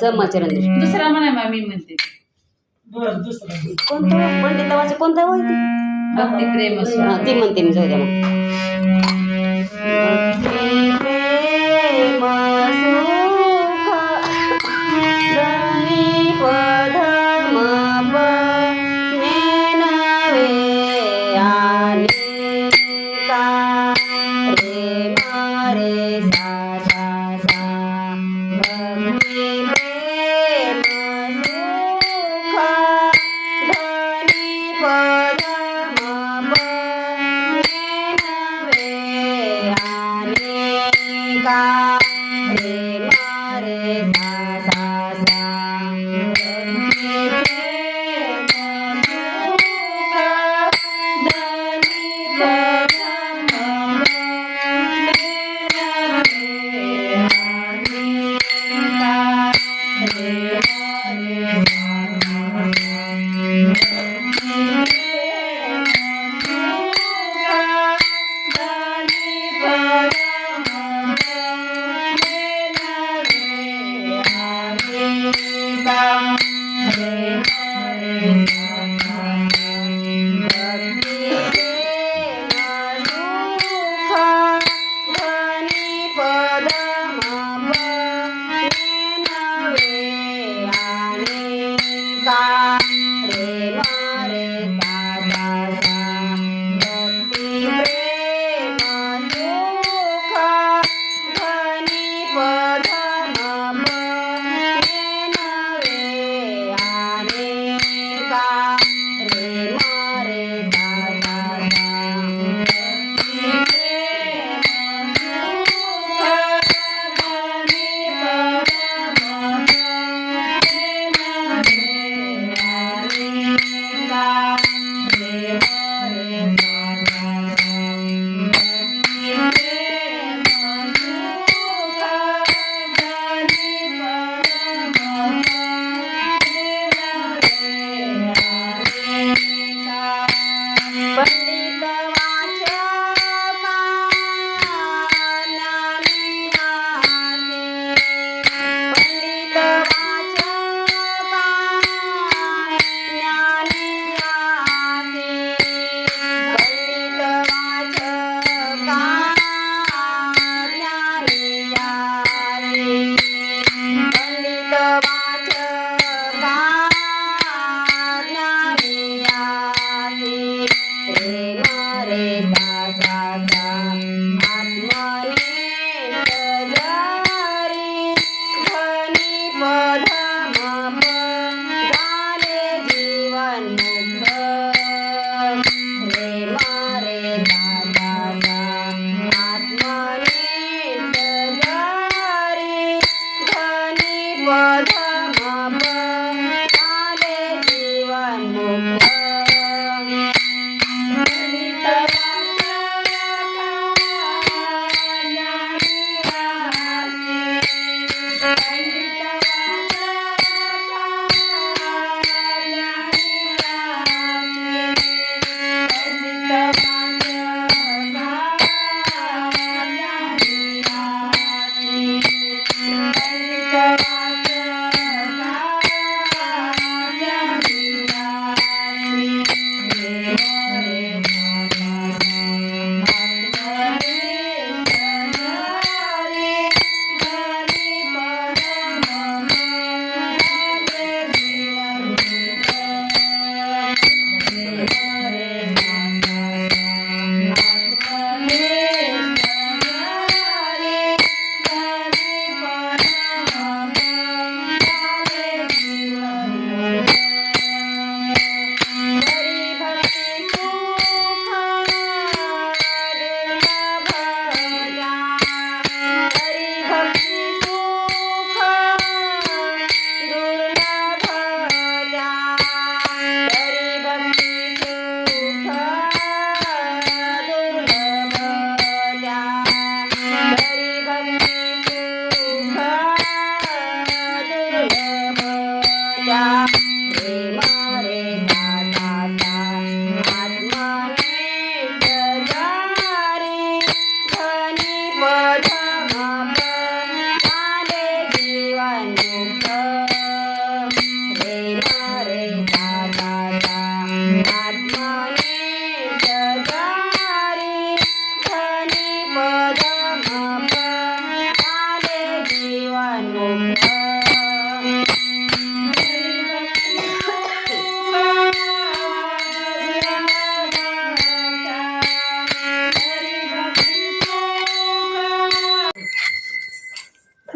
समाचरण दुसरा म्हणा मी म्हणते कोणतं पंडितावाचे कोणतं होय ती भक्ती प्रेम ती म्हणते मी जाऊ द्या मग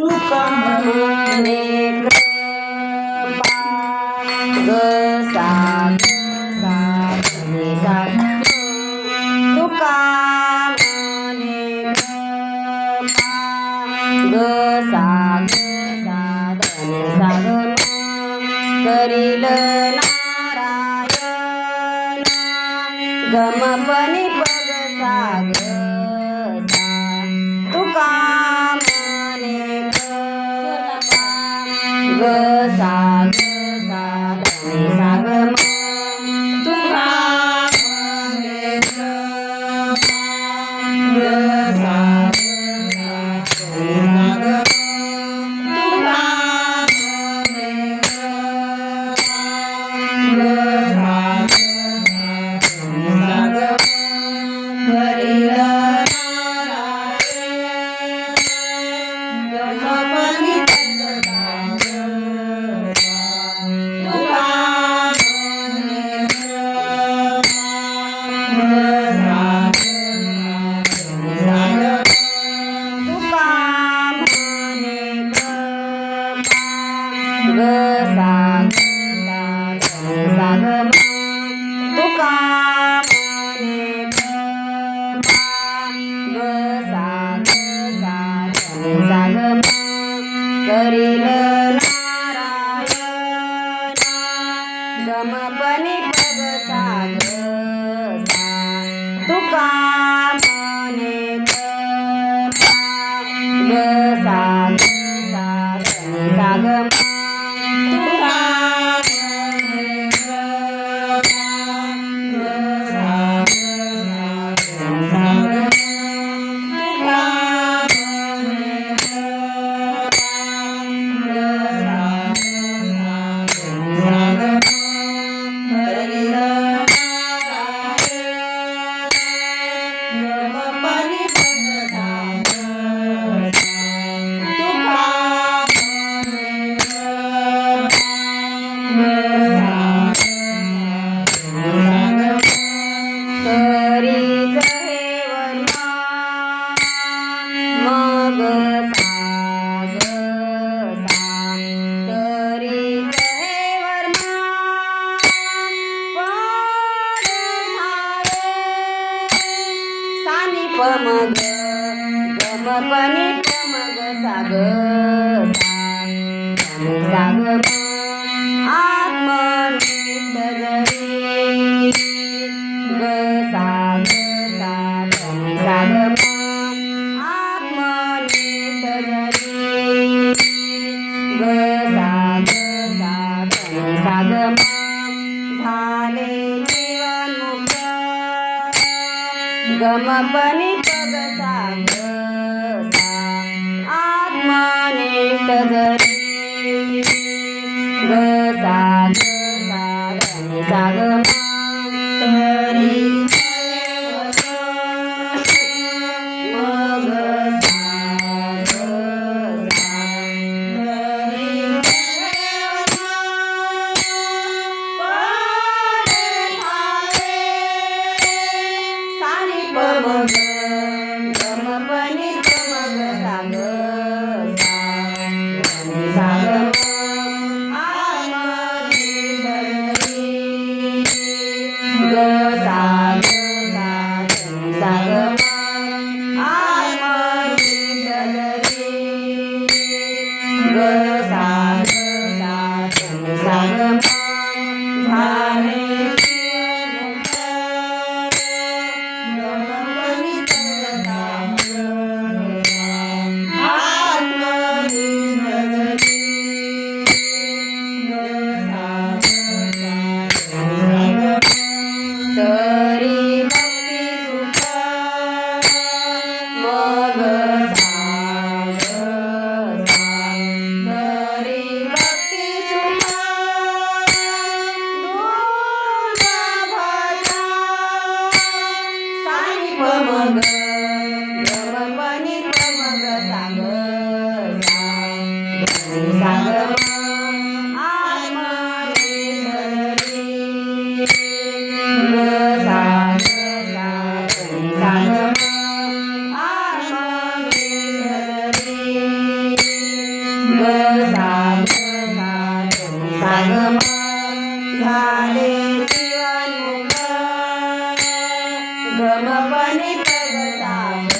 तुका म्हणे कृपा ग सा धनी सा तुका म्हणे कृपा ग सा धनी सा करील नारायण गमपनी पग साग तुका म्हणे कृपा ग सा धनी सा तुका म्हणे कृपा ग सा करील नारायण गमपनी पग साग तुका म्हणे कृपा ग सा धनी सा तुका म्हणे कृपा ग सा धनी सा तुका म्हणे पमग गमपनी पमग साग साग आत्मनिष्ठ जरी ग साग धनी साग आत्मनिष्ठ जरी ग साग धनी साग झाले जीवन मुक्त गमपनी पग साग आत्मनिष्ठ जरी ग साग धनी साग तरी मग साग पमग गमपनी पमग साग धनी साग आत्मनिष्ठ जरी गम पनि प ग सा ग